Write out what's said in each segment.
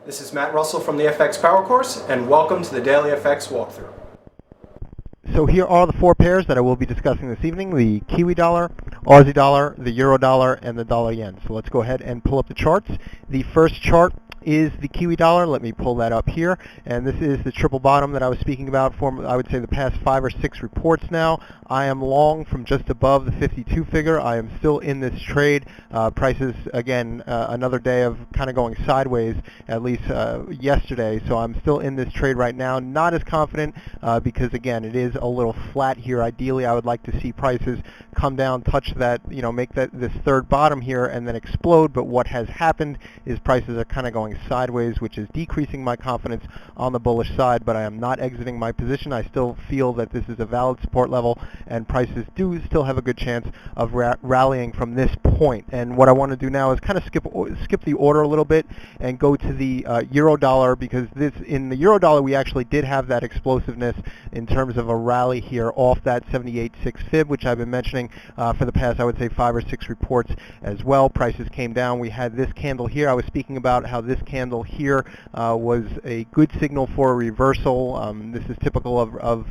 This is Matt Russell from the FX Power Course, and welcome to the DailyFX walkthrough. So here are the four pairs that I will be discussing this evening: the Kiwi dollar, Aussie dollar, the Euro dollar, and the dollar yen. So let's go ahead and pull up the charts. The first chart is the Kiwi dollar. Let me pull that up here. And this is the triple bottom that I was speaking about for, I would say, the past 5 or 6 reports now. I am long from just above the 52 figure. I am still in this trade. Prices, again, another day of kind of going sideways, at least yesterday. So I'm still in this trade right now. Not as confident because, again, it is a little flat here. Ideally, I would like to see prices come down, touch that, make this third bottom here and then explode. But what has happened is prices are kind of going sideways, which is decreasing my confidence on the bullish side, but I am not exiting my position. I still feel that this is a valid support level, and prices do still have a good chance of rallying from this point. And what I want to do now is kind of skip the order a little bit and go to the Euro dollar, because in the Euro dollar we actually did have that explosiveness in terms of a rally here off that 78.6 fib, which I've been mentioning for the past, I would say, 5 or 6 reports as well. Prices came down. We had this candle here. I was speaking about how this candle here was a good signal for a reversal. This is typical of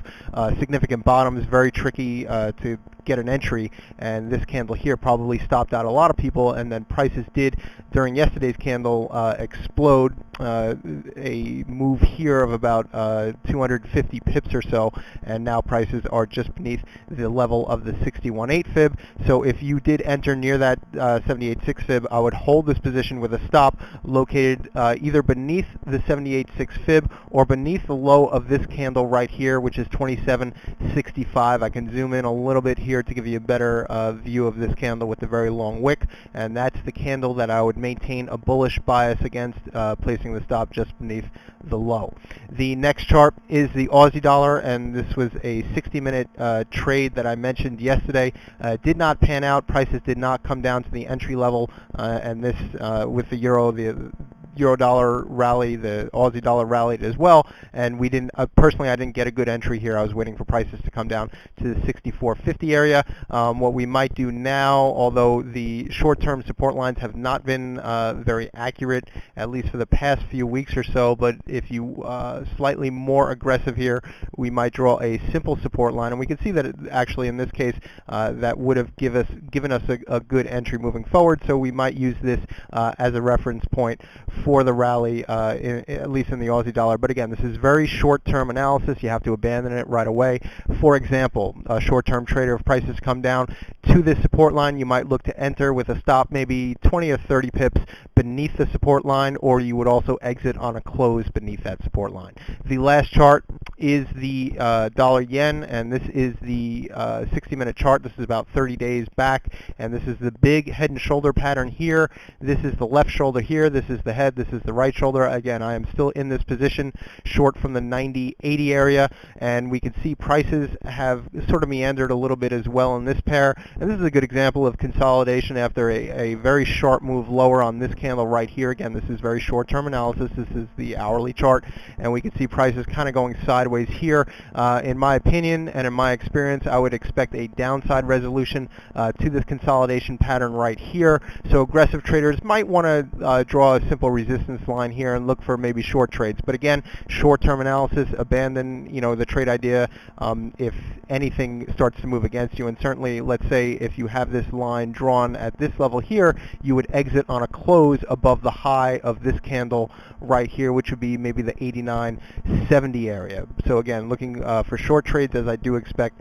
significant bottoms, very tricky to get an entry, and this candle here probably stopped out a lot of people, and then prices did during yesterday's candle explode, a move here of about 250 pips or so, and now prices are just beneath the level of the 61.8 fib. So if you did enter near that 78.6 fib, I would hold this position with a stop located either beneath the 78.6 fib or beneath the low of this candle right here, which is 27.65. I can zoom in a little bit here to give you a better view of this candle with the very long wick, and that's the candle that I would maintain a bullish bias against, placing the stop just beneath the low. The next chart is the Aussie dollar, and this was a 60-minute trade that I mentioned yesterday. Did not pan out. Prices did not come down to the entry level, and this with the Euro dollar rally, the Aussie dollar rallied as well, and we didn't, personally I didn't get a good entry here. I was waiting for prices to come down to the 64.50 area. What we might do now, although the short-term support lines have not been very accurate, at least for the past few weeks or so, but if you slightly more aggressive here, we might draw a simple support line, and we can see that actually in this case that would have given us a good entry moving forward. So we might use this as a reference point for the rally, at least in the Aussie dollar. But again, this is very short-term analysis. You have to abandon it right away. For example, a short-term trader, if prices come down to this support line, you might look to enter with a stop maybe 20 or 30 pips beneath the support line, or you would also exit on a close beneath that support line. The last chart is the dollar yen, and this is the 60-minute chart. This is about 30 days back, and this is the big head and shoulder pattern here. This is the left shoulder here. This is the head. This is the right shoulder. Again, I am still in this position, short from the 90-80 area, and we can see prices have sort of meandered a little bit as well in this pair. And this is a good example of consolidation after a very sharp move lower on this candle right here. Again, this is very short-term analysis. This is the hourly chart, and we can see prices kind of going sideways here. In my opinion and in my experience, I would expect a downside resolution to this consolidation pattern right here. So aggressive traders might want to draw a simple resistance line here and look for maybe short trades. But again, short-term analysis, abandon the trade idea if anything starts to move against you. And certainly, let's say if you have this line drawn at this level here, you would exit on a close above the high of this candle right here, which would be maybe the 89.70 area. So again, looking for short trades, as I do expect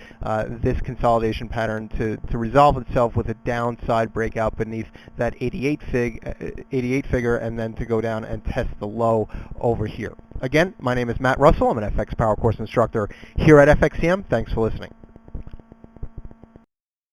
this consolidation pattern to resolve itself with a downside breakout beneath that 88 figure, and then to go down and test the low over here. Again, my name is Matt Russell. I'm an FX Power Course instructor here at FXCM. Thanks for listening.